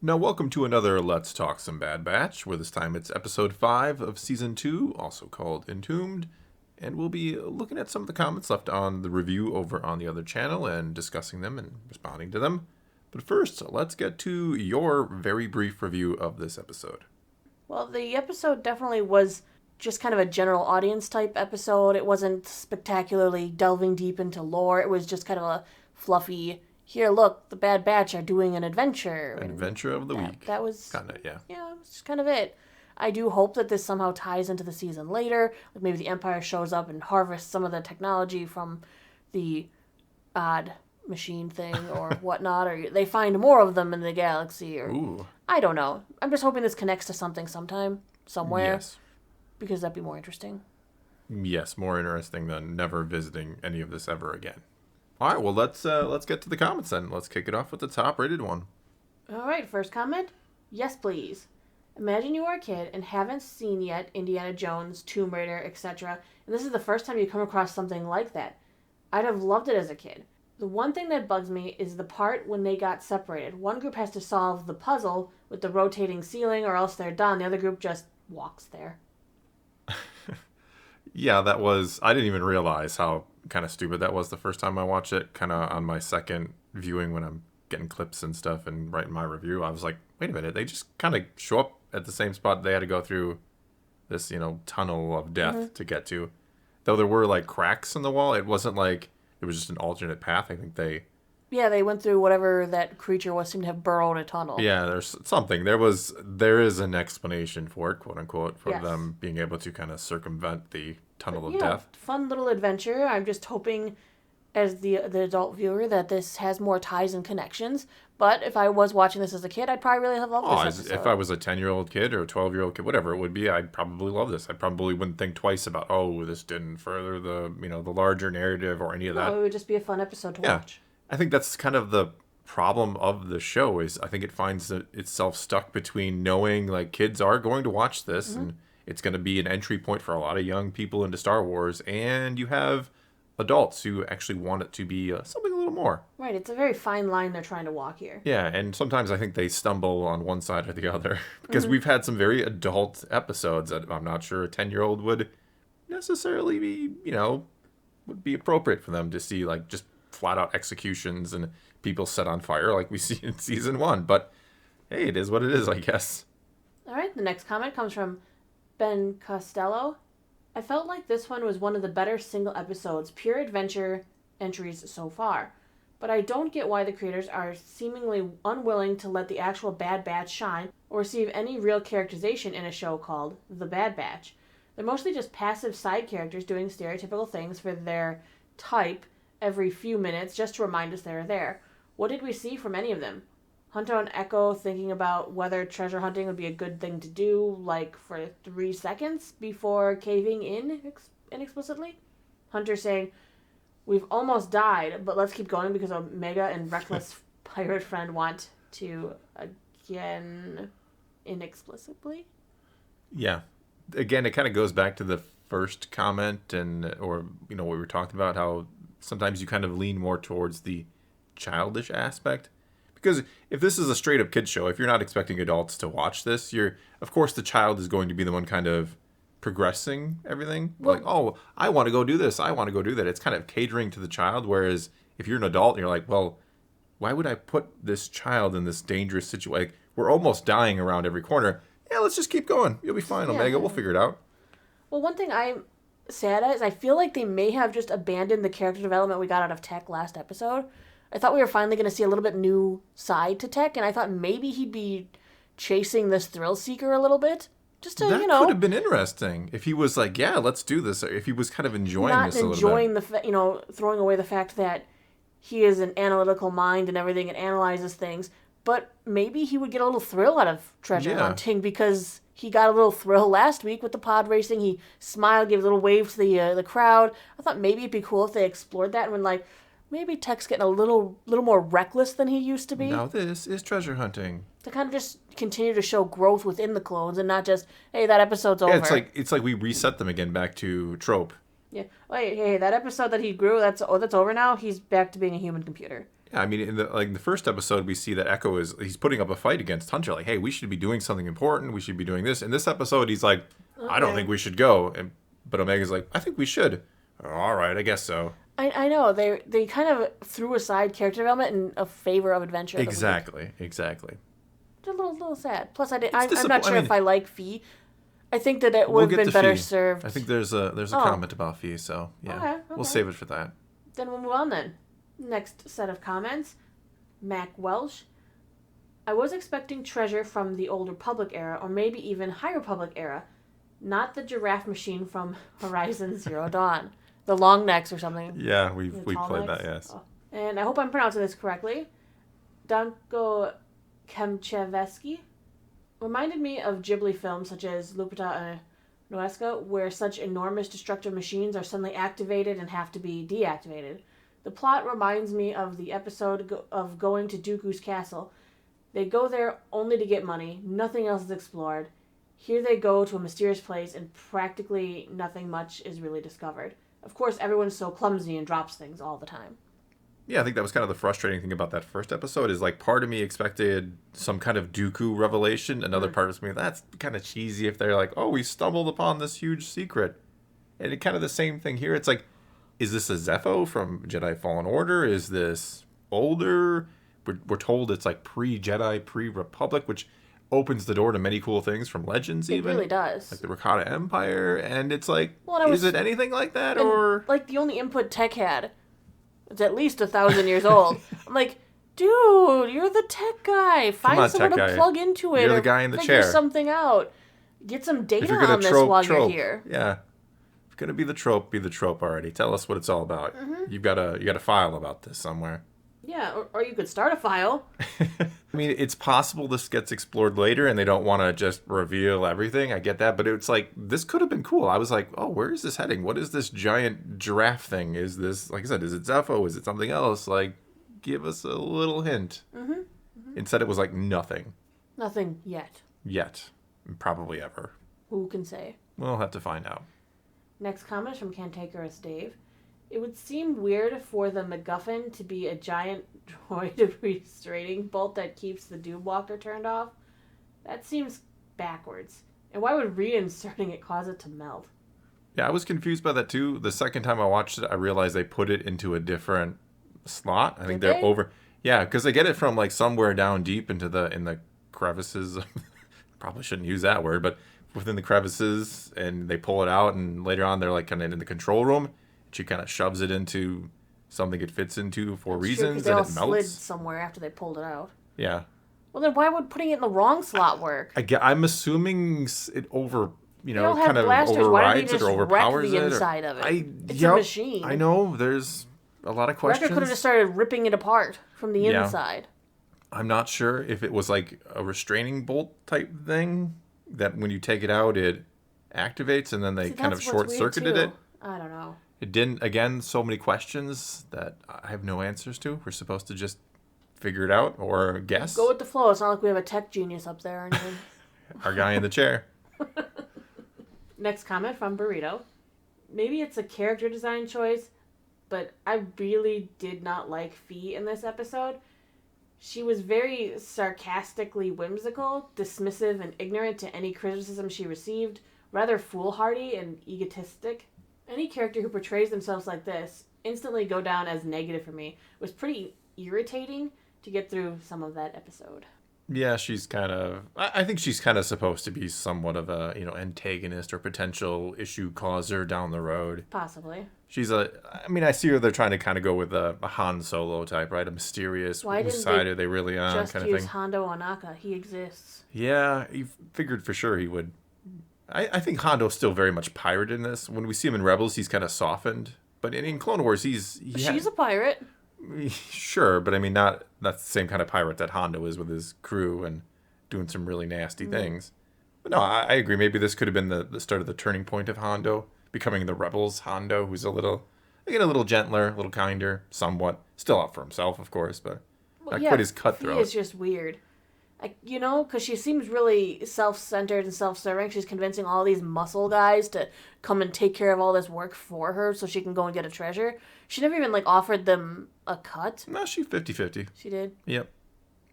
Now, welcome to another Let's Talk Some Bad Batch, where this time it's episode 5 of season 2, also called Entombed, and we'll be looking at some of the comments left on the review over on the other channel and discussing them and responding to them. But first, let's get to your very brief review of this episode. Well, the episode definitely was just kind of a general audience type episode. It wasn't spectacularly delving deep into lore. It was just kind of a fluffy, here, look, the Bad Batch are doing an adventure. An adventure of the week. That was... Kind of, yeah. Yeah, that was just kind of it. I do hope that this somehow ties into the season later. Like maybe the Empire shows up and harvests some of the technology from the odd machine thing or whatnot, or they find more of them in the galaxy, or... Ooh. I don't know. I'm just hoping this connects to something sometime, somewhere. Yes. Because that'd be more interesting. Yes, more interesting than never visiting any of this ever again. All right, well, let's get to the comments then. Let's kick it off with the top-rated one. All right, first comment. Yes, please. Imagine you are a kid and haven't seen yet Indiana Jones, Tomb Raider, etc., and this is the first time you come across something like that. I'd have loved it as a kid. The one thing that bugs me is the part when they got separated. One group has to solve the puzzle with the rotating ceiling or else they're done. The other group just walks there. Yeah, that was... I didn't even realize how kind of stupid that was the first time I watched it. Kind of on my second viewing when I'm getting clips and stuff and writing my review, I was like, wait a minute, they just kind of show up at the same spot they had to go through this, tunnel of death to get to. Though there were, like, cracks in the wall, it wasn't like it was just an alternate path. I think they... Yeah, they went through whatever that creature was, seemed to have burrowed a tunnel. Yeah, there's something. There is an explanation for it, quote unquote, for Yes. them being able to kind of circumvent the tunnel of Yeah, death. fun little adventure. I'm just hoping, as the adult viewer, that this has more ties and connections. But if I was watching this as a kid, I'd probably really have loved this episode. If I was a 10-year-old kid or a 12-year-old kid, whatever it would be, I'd probably love this. I probably wouldn't think twice about, this didn't further the larger narrative or any of that. No, it would just be a fun episode to watch. I think that's kind of the problem of the show is I think it finds itself stuck between knowing like kids are going to watch this and it's going to be an entry point for a lot of young people into Star Wars, and you have adults who actually want it to be something a little more. Right, it's a very fine line they're trying to walk here. Yeah, and sometimes I think they stumble on one side or the other because we've had some very adult episodes that I'm not sure a 10-year-old would necessarily be, would be appropriate for them to see, like just flat out executions and people set on fire like we see in season 1. But hey, it is what it is, I guess. All right, the next comment comes from Ben Costello. I felt like this one was one of the better single episodes, pure adventure entries so far. But I don't get why the creators are seemingly unwilling to let the actual Bad Batch shine or receive any real characterization in a show called The Bad Batch. They're mostly just passive side characters doing stereotypical things for their type every few minutes just to remind us they're there. What did we see from any of them? Hunter and Echo thinking about whether treasure hunting would be a good thing to do, like for 3 seconds before caving in inexplicitly. Hunter saying, we've almost died, but let's keep going because Omega and Reckless pirate friend want to again inexplicably. Yeah. Again, it kind of goes back to the first comment or what we were talking about, how sometimes you kind of lean more towards the childish aspect. Because if this is a straight up kids show, if you're not expecting adults to watch this, of course the child is going to be the one kind of progressing everything. Well, I want to go do this, I want to go do that. It's kind of catering to the child. Whereas if you're an adult, you're like, well, why would I put this child in this dangerous situation? Like, we're almost dying around every corner. Yeah, let's just keep going. You'll be fine, Omega. We'll figure it out. Well, one thing I'm sad at is I feel like they may have just abandoned the character development we got out of Tech last episode. I thought we were finally going to see a little bit new side to Tech, and I thought maybe he'd be chasing this thrill seeker a little bit. Just to, that could have been interesting if he was like, yeah, let's do this. Or if he was kind of enjoying this a little bit. Not enjoying throwing away the fact that he is an analytical mind and everything and analyzes things. But maybe he would get a little thrill out of treasure hunting because he got a little thrill last week with the pod racing. He smiled, gave a little wave to the crowd. I thought maybe it'd be cool if they explored that and when like, maybe Tech's getting a little more reckless than he used to be. Now this is treasure hunting. To kind of just continue to show growth within the clones and not just, hey, that episode's over. Yeah, it's like we reset them again back to trope. Yeah. Wait, hey, that episode that he grew, that's over now. He's back to being a human computer. Yeah, I mean, in the first episode, we see that Echo he's putting up a fight against Hunter. Like, hey, we should be doing something important. We should be doing this. In this episode, he's like, I don't think we should go. But Omega's like, I think we should. All right, I guess so. I know they kind of threw aside character development in a favor of adventure. Exactly. It's a little sad. Plus, I'm not sure if I like Fee. I think that it we'll would have been better served. I think there's a comment about Fee, so yeah, okay. We'll save it for that. Then we'll move on then. Next set of comments, Mac Welsh. I was expecting treasure from the Old Republic era, or maybe even High Republic era, not the giraffe machine from Horizon Zero Dawn, the long necks or something. Yeah, we played that, yes. Oh. And I hope I'm pronouncing this correctly. Danko Kemcheveski reminded me of Ghibli films such as Lupita and Noesca, where such enormous destructive machines are suddenly activated and have to be deactivated. The plot reminds me of the episode of Going to Dooku's Castle. They go there only to get money. Nothing else is explored. Here they go to a mysterious place and practically nothing much is really discovered. Of course, everyone's so clumsy and drops things all the time. Yeah, I think that was kind of the frustrating thing about that first episode is like part of me expected some kind of Dooku revelation. Another part of me, that's kind of cheesy if they're like, oh, we stumbled upon this huge secret. And it kind of the same thing here. It's like, is this a Zepho from Jedi Fallen Order? Is this older? We're told it's like pre-Jedi, pre-Republic, which opens the door to many cool things from Legends even. It really does. Like the Rakata Empire. And it's like, is it anything like that? Or like the only input Tech had, it's at least 1,000 years old. I'm like, dude, you're the tech guy. Find someone to plug into it. You're the guy in the chair. Figure something out. Get some data on this while you're here. Yeah. Gonna be the trope already. Tell us what it's all about. Mm-hmm. You got a file about this somewhere. Yeah, or you could start a file. I mean, it's possible this gets explored later and they don't want to just reveal everything. I get that, but it's like this could have been cool. I was like, oh, where is this heading? What is this giant giraffe thing? Is this, like I said, is it Zepho? Is it something else? Like, give us a little hint. Mm-hmm. Mm-hmm. Instead, it was like nothing. Nothing yet. Probably ever. Who can say? We'll have to find out. Next comment is from Cantankerous Dave. It would seem weird for the MacGuffin to be a giant droid restraining bolt that keeps the Doob Walker turned off. That seems backwards. And why would reinserting it cause it to melt? Yeah, I was confused by that too. The second time I watched it, I realized they put it into a different slot. I think they're over. Yeah, because they get it from like somewhere down deep into in the crevices. Probably shouldn't use that word, but within the crevices, and they pull it out, and later on they're like kind of in the control room. She kind of shoves it into something it fits into for reasons, and it melts. Slid somewhere after they pulled it out. Yeah. Well, then why would putting it in the wrong slot work? I'm assuming it kind of blasters. overrides it or overpowers the inside of it? It's a machine. I know. There's a lot of questions. Wrecker could have just started ripping it apart from the inside. I'm not sure if it was like a restraining bolt type thing that when you take it out, it activates, and then they kind of short-circuited it. I don't know. It didn't, again, so many questions that I have no answers to. We're supposed to just figure it out or guess. Go with the flow. It's not like we have a tech genius up there or anything. Our guy in the chair. Next comment from Burrito. Maybe it's a character design choice, but I really did not like Fee in this episode. She was very sarcastically whimsical, dismissive, and ignorant to any criticism she received, rather foolhardy and egotistic. Any character who portrays themselves like this instantly go down as negative for me. It was pretty irritating to get through some of that episode. Yeah, she's kind of... I think she's kind of supposed to be somewhat of a, antagonist or potential issue causer down the road. Possibly. I see her, they're trying to kind of go with a Han Solo type, right? A mysterious, whose side are they really on kind of thing. Just use Hondo Ohnaka. He exists. Yeah, you figured for sure he would... I think Hondo's still very much pirate in this. When we see him in Rebels, he's kind of softened. But in Clone Wars, she's a pirate. Sure, but not that's the same kind of pirate that Hondo is with his crew and doing some really nasty things. But no, I agree. Maybe this could have been the start of the turning point of Hondo, becoming the Rebels Hondo, who's a little gentler, a little kinder, somewhat. Still out for himself, of course, but not quite as cutthroat. He is just weird. Because she seems really self-centered and self-serving. She's convincing all these muscle guys to come and take care of all this work for her so she can go and get a treasure. She never even, offered them a cut. No, she 50-50. She did? Yep.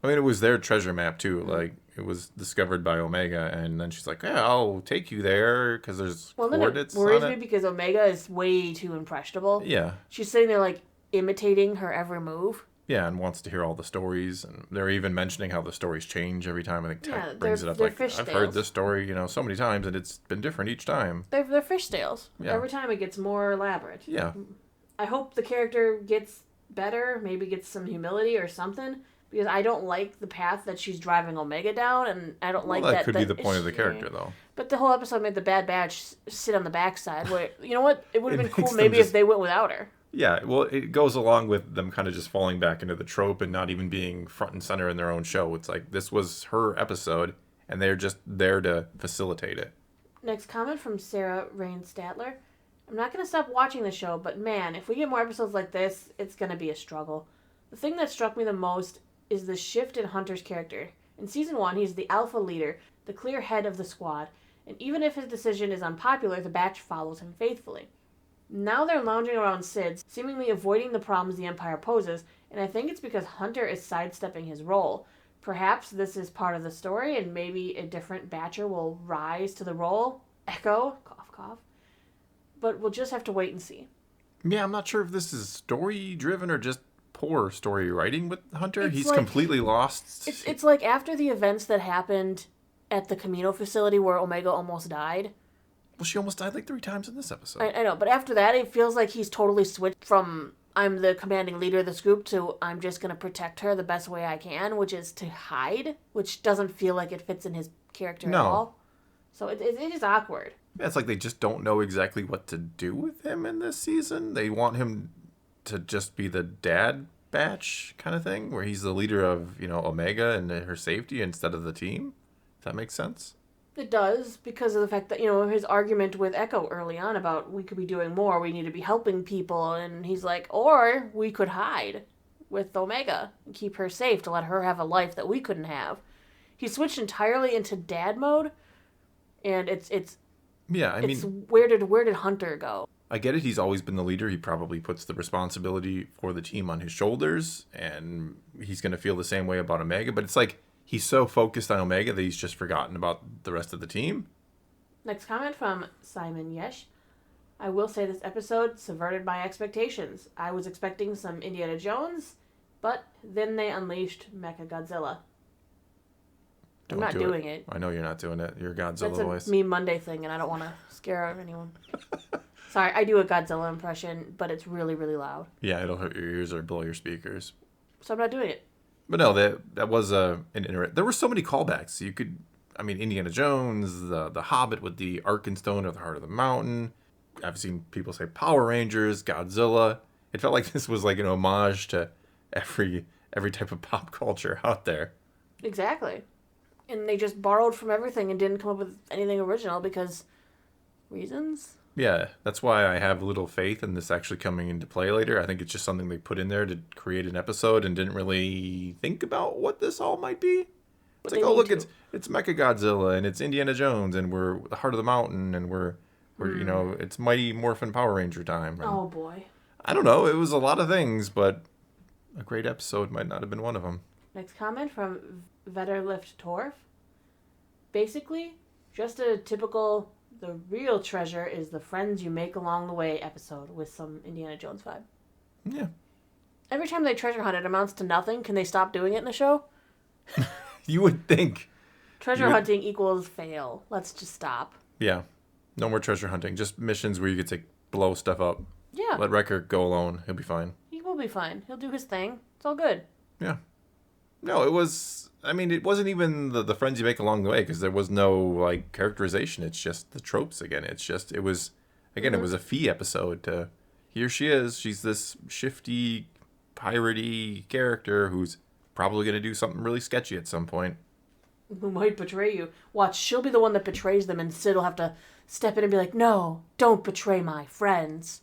I mean, it was their treasure map, too. Like, it was discovered by Omega, and then she's like, yeah, I'll take you there, because there's coordinates on it. Well, then it worries me because Omega is way too impressionable. Yeah. She's sitting there, imitating her every move. Yeah, and wants to hear all the stories, and they're even mentioning how the stories change every time. I think Tech brings it up, I've heard this story, so many times, and it's been different each time. They're fishtails. Yeah. Every time it gets more elaborate. Yeah. I hope the character gets better, maybe gets some humility or something, because I don't like the path that she's driving Omega down, and I don't like that. That could be the point of the character, though. But the whole episode made the Bad Batch sit on the backside, where, you know what? It would have been cool maybe if they went without her. Yeah, well, it goes along with them kind of just falling back into the trope and not even being front and center in their own show. It's like, this was her episode, and they're just there to facilitate it. Next comment from Sarah Rain Statler. I'm not going to stop watching the show, but man, if we get more episodes like this, it's going to be a struggle. The thing that struck me the most is the shift in Hunter's character. In Season 1, he's the alpha leader, the clear head of the squad, and even if his decision is unpopular, the batch follows him faithfully. Now they're lounging around Sid, seemingly avoiding the problems the Empire poses, and I think it's because Hunter is sidestepping his role. Perhaps this is part of the story, and maybe a different Batcher will rise to the role. Echo, cough, cough. But we'll just have to wait and see. Yeah, I'm not sure if this is story-driven or just poor story writing with Hunter. He's completely lost. It's like after the events that happened at the Camino facility where Omega almost died. Well, she almost died 3 times in this episode. I know, but after that, it feels like he's totally switched from I'm the commanding leader of this group to I'm just going to protect her the best way I can, which is to hide, which doesn't feel like it fits in his character at all. So it is awkward. Yeah, it's like they just don't know exactly what to do with him in this season. They want him to just be the dad batch kind of thing, where he's the leader of, Omega and her safety instead of the team. Does that make sense? It does, because of the fact that, his argument with Echo early on about we could be doing more, we need to be helping people, and he's like, or we could hide with Omega and keep her safe to let her have a life that we couldn't have. He switched entirely into dad mode, and it's where did Hunter go? I get it, he's always been the leader. He probably puts the responsibility for the team on his shoulders, and he's going to feel the same way about Omega, but it's like, he's so focused on Omega that he's just forgotten about the rest of the team. Next comment from Simon Yesh. I will say this episode subverted my expectations. I was expecting some Indiana Jones, but then they unleashed Mechagodzilla. I'm not doing it. I know you're not doing it. Your Godzilla voice. That's a Me Monday thing, and I don't want to scare anyone. Sorry, I do a Godzilla impression, but it's really, really loud. Yeah, it'll hurt your ears or blow your speakers. So I'm not doing it. But no, that was an there were so many callbacks. You could, Indiana Jones, the Hobbit with the Arkenstone or the Heart of the Mountain. I've seen people say Power Rangers, Godzilla. It felt like this was like an homage to every type of pop culture out there. Exactly. And they just borrowed from everything and didn't come up with anything original because reasons? Yeah, that's why I have little faith in this actually coming into play later. I think it's just something they put in there to create an episode and didn't really think about what this all might be. It's like, oh, look, it's Mechagodzilla and it's Indiana Jones and we're the Heart of the Mountain and we're it's Mighty Morphin Power Ranger time. And oh, boy. I don't know. It was a lot of things, but a great episode might not have been one of them. Next comment from Vetterlift Torf. Basically, just a typical... The real treasure is the friends you make along the way episode with some Indiana Jones vibe. Yeah. Every time they treasure hunt, it amounts to nothing. Can they stop doing it in the show? You would think. Treasure hunting equals fail. Let's just stop. Yeah. No more treasure hunting. Just missions where you get to blow stuff up. Yeah. Let Wrecker go alone. He'll be fine. He will be fine. He'll do his thing. It's all good. Yeah. No, it was... it wasn't even the friends you make along the way because there was no, characterization. It's just the tropes again. It was a fee episode to... Here she is. She's this shifty, piratey character who's probably going to do something really sketchy at some point. Who might betray you. Watch, she'll be the one that betrays them and Sid will have to step in and be like, no, don't betray my friends.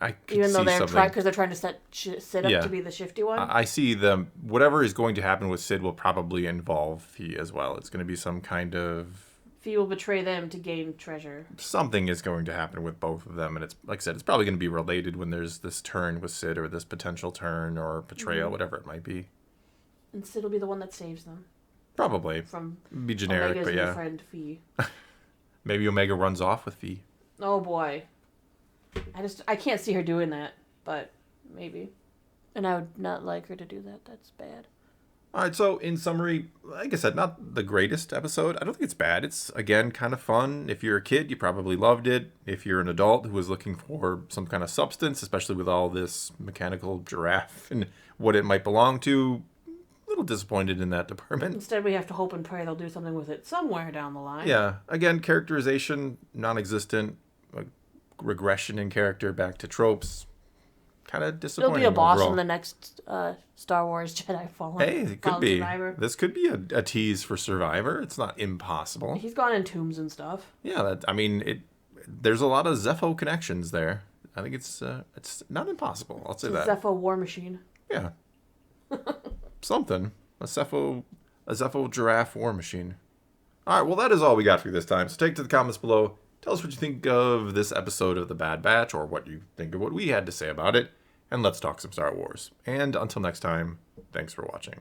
I could Even though see they're something. because they're trying to set Sid up Yeah. to be the shifty one. I see them. Whatever is going to happen with Sid will probably involve Fee as well. It's going to be some kind of Fee will betray them to gain treasure. something is going to happen with both of them, and it's like I said, it's probably going to be related when there's this turn with Sid or this potential turn or betrayal, whatever it might be. And Sid will be the one that saves them Probably from be generic, Omega's but new yeah, friend Fee. maybe Omega runs off with Fee. Oh boy, I can't see her doing that, but maybe. And I would not like her to do that. That's bad. All right, so in summary, like I said, not the greatest episode. I don't think it's bad. It's, again, kind of fun. If you're a kid, you probably loved it. If you're an adult who was looking for some kind of substance, especially with all this mechanical giraffe and what it might belong to, a little disappointed in that department. Instead, we have to hope and pray they'll do something with it somewhere down the line. Yeah, again, characterization, non-existent, regression in character back to tropes. Kind of disappointing. It'll be a boss overall. in the next Star Wars Jedi Fallen. Hey, it could Fallen be. Survivor. This could be a tease for Survivor. It's not impossible. He's gone in tombs and stuff. Yeah, there's a lot of Zepho connections there. I think it's not impossible. I'll say It's a that. Zepho war machine. Yeah, something. A Zepho giraffe war machine. All right, well that is all we got for you this time. So take to the comments below. Tell us what you think of this episode of The Bad Batch, or what you think of what we had to say about it, and let's talk some Star Wars. And until next time, thanks for watching.